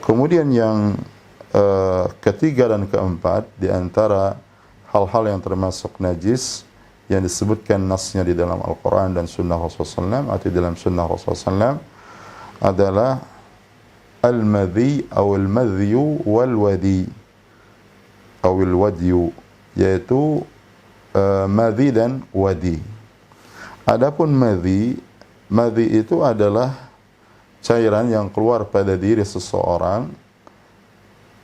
Kemudian yang ketiga dan keempat di antara hal-hal yang termasuk najis yang disebutkan nasnya di dalam Al-Quran dan Sunnah Rasulullah SAW atau di dalam Sunnah Rasulullah SAW adalah al-madhi atau al-madhiyu wal-wadi atau al-wadiyu, yaitu madhi dan wadi. Adapun madhi itu adalah cairan yang keluar pada diri seseorang,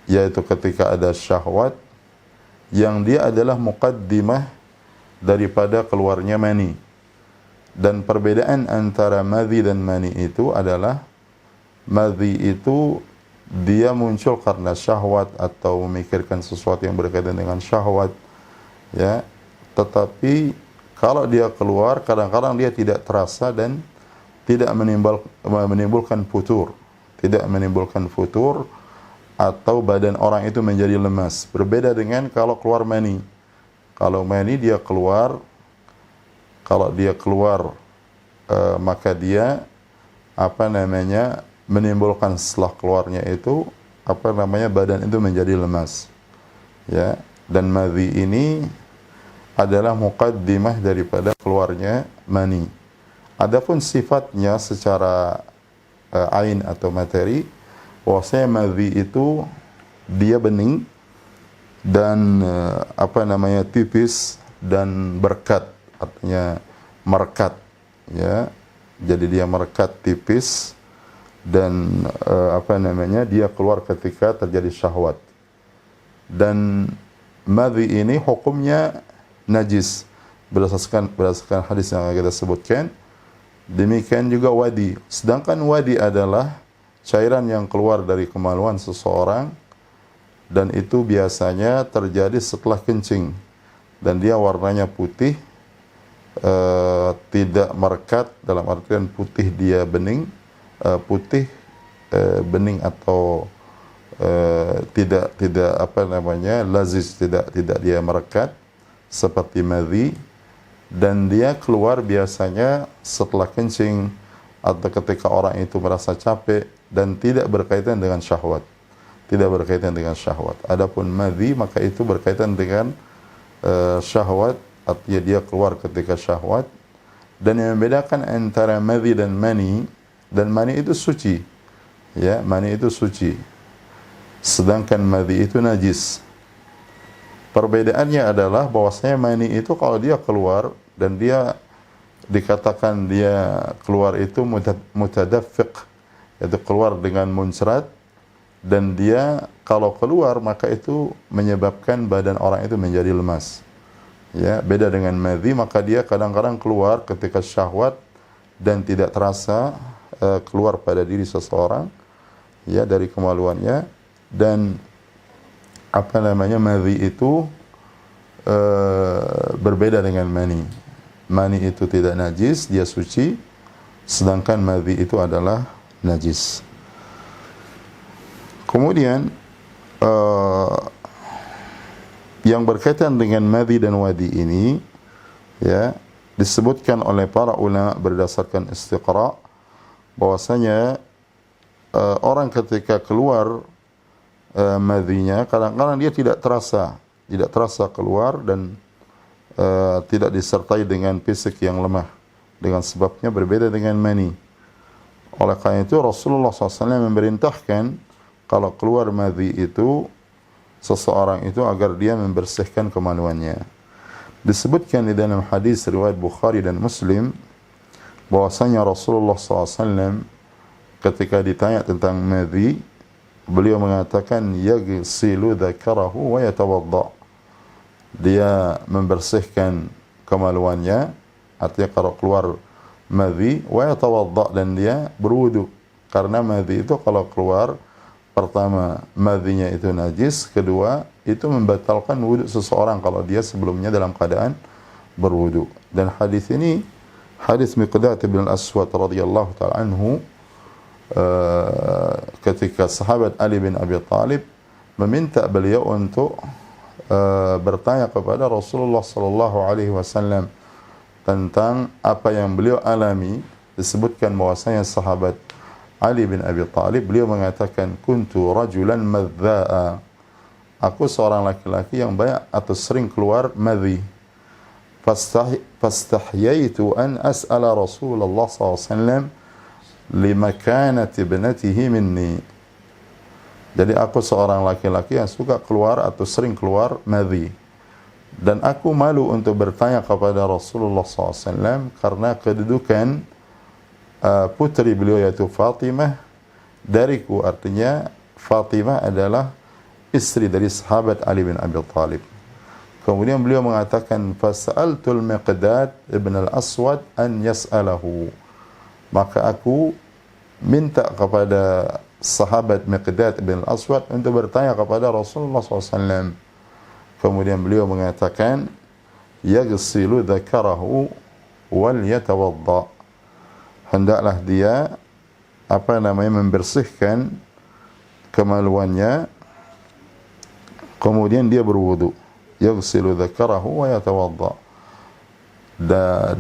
yaitu ketika ada syahwat, yang dia adalah muqaddimah daripada keluarnya mani. Dan perbedaan antara madhi dan mani itu adalah madhi itu dia muncul karena syahwat atau memikirkan sesuatu yang berkaitan dengan syahwat, ya. Tetapi kalau dia keluar, kadang-kadang dia tidak terasa dan tidak menimbulkan futur, atau badan orang itu menjadi lemas. Berbeda dengan kalau keluar mani. Kalau mani dia keluar, maka dia menimbulkan setelah keluarnya itu badan itu menjadi lemas. Ya, dan madhi ini adalah muqaddimah daripada keluarnya mani. Adapun sifatnya secara ain atau materi, bahwasanya madhi itu dia bening dan tipis dan berkat, artinya merekat, ya. Jadi dia merekat tipis dan dia keluar ketika terjadi syahwat. Dan madhi ini hukumnya najis berdasarkan hadis yang kita sebutkan. Demikian juga wadi. Sedangkan wadi adalah cairan yang keluar dari kemaluan seseorang, dan itu biasanya terjadi setelah kencing, dan dia warnanya putih, tidak merekat, dalam artian putih dia bening, bening atau tidak lazis, tidak dia merekat seperti madhi. Dan dia keluar biasanya setelah kencing atau ketika orang itu merasa capek dan tidak berkaitan dengan syahwat. Adapun madhi maka itu berkaitan dengan syahwat, artinya dia keluar ketika syahwat. Dan yang membedakan antara madhi dan mani itu suci. Ya, mani itu suci. Sedangkan madhi itu najis. Perbedaannya adalah bahwasanya mani itu kalau dia keluar dan dia dikatakan dia keluar itu mutadaffiq, yaitu keluar dengan muncrat, dan dia kalau keluar maka itu menyebabkan badan orang itu menjadi lemas. Ya, beda dengan madhi, maka dia kadang-kadang keluar ketika syahwat dan tidak terasa keluar pada diri seseorang, ya, dari kemaluannya. Dan madhi itu berbeda dengan mani. Mani itu tidak najis, dia suci, sedangkan madhi itu adalah najis. Kemudian yang berkaitan dengan madhi dan wadi ini, ya, disebutkan oleh para ulama berdasarkan istiqra bahwasanya orang ketika keluar madhinya, kadang-kadang dia tidak terasa keluar dan tidak disertai dengan fisik yang lemah. Dengan sebabnya berbeda dengan mani. Oleh karena itu Rasulullah SAW memerintahkan kalau keluar madhi itu seseorang itu agar dia membersihkan kemaluannya. Disebutkan di dalam hadis riwayat Bukhari dan Muslim bahwasanya Rasulullah SAW ketika ditanya tentang madhi, beliau mengatakan yaghsilu dzakarahu wa yatawadda. Dia membersihkan kemaluannya, artinya kalau keluar madhi, wa yatawadda, dan dia berwudu. Karena madhi itu kalau keluar, pertama madhinya itu najis, kedua itu membatalkan wudu seseorang kalau dia sebelumnya dalam keadaan berwudu. Dan hadis ini hadis Miqdad bin Al-Aswad radhiyallahu ta'ala anhu, ketika sahabat Ali bin Abi Thalib meminta beliau untuk bertanya kepada Rasulullah sallallahu alaihi wasallam tentang apa yang beliau alami. Disebutkan bahwasanya sahabat Ali bin Abi Thalib, beliau mengatakan, kuntu rajulan madza'a, aku seorang laki-laki yang banyak atau sering keluar madhi. Fastahyaitu an as'ala Rasulullah SAW limakanati ibnatihi minni. Jadi aku seorang laki-laki yang suka keluar atau sering keluar madhi, dan aku malu untuk bertanya kepada Rasulullah SAW karena kedudukan putri beliau yaitu Fatimah dariku. Artinya Fatimah adalah istri dari sahabat Ali bin Abi Thalib. Kemudian beliau mengatakan, fasa'altul Miqdad ibn al-Aswad an yas'alahu, maka aku minta kepada sahabat Miqdad ibn al-Aswad untuk bertanya kepada Rasulullah SAW. Kemudian beliau mengatakan, yaghsilu dzakarahu wal yatawadda, hendaklah dia membersihkan kemaluannya, kemudian dia berwudu. Yaghsilu dzakarahu wa yatawadda,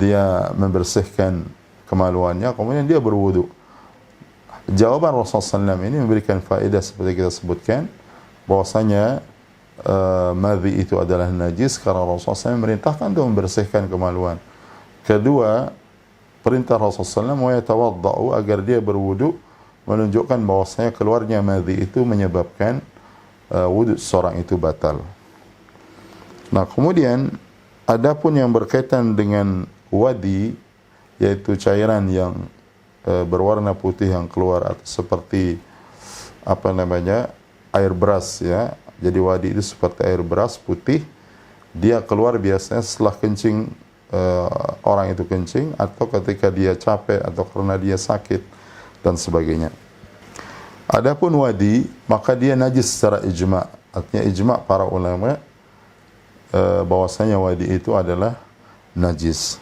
dia membersihkan kemaluannya, kemudian dia berwudu. Jawaban Rasulullah SAW ini memberikan faedah seperti kita sebutkan, bahwasanya madhi itu adalah najis karena Rasulullah SAW merintahkan untuk membersihkan kemaluan. Kedua, perintah Rasulullah SAW wa yatawadda'u, agar dia berwudu, menunjukkan bahwasanya keluarnya madhi itu menyebabkan wudu seorang itu batal. Nah, kemudian adapun yang berkaitan dengan wadi, yaitu cairan yang berwarna putih yang keluar, atau seperti air beras, ya. Jadi wadi itu seperti air beras putih, dia keluar biasanya setelah kencing, orang itu kencing, atau ketika dia capek, atau karena dia sakit dan sebagainya. Adapun wadi, maka dia najis secara ijma'. Artinya ijma' para ulama bahwasanya wadi itu adalah najis.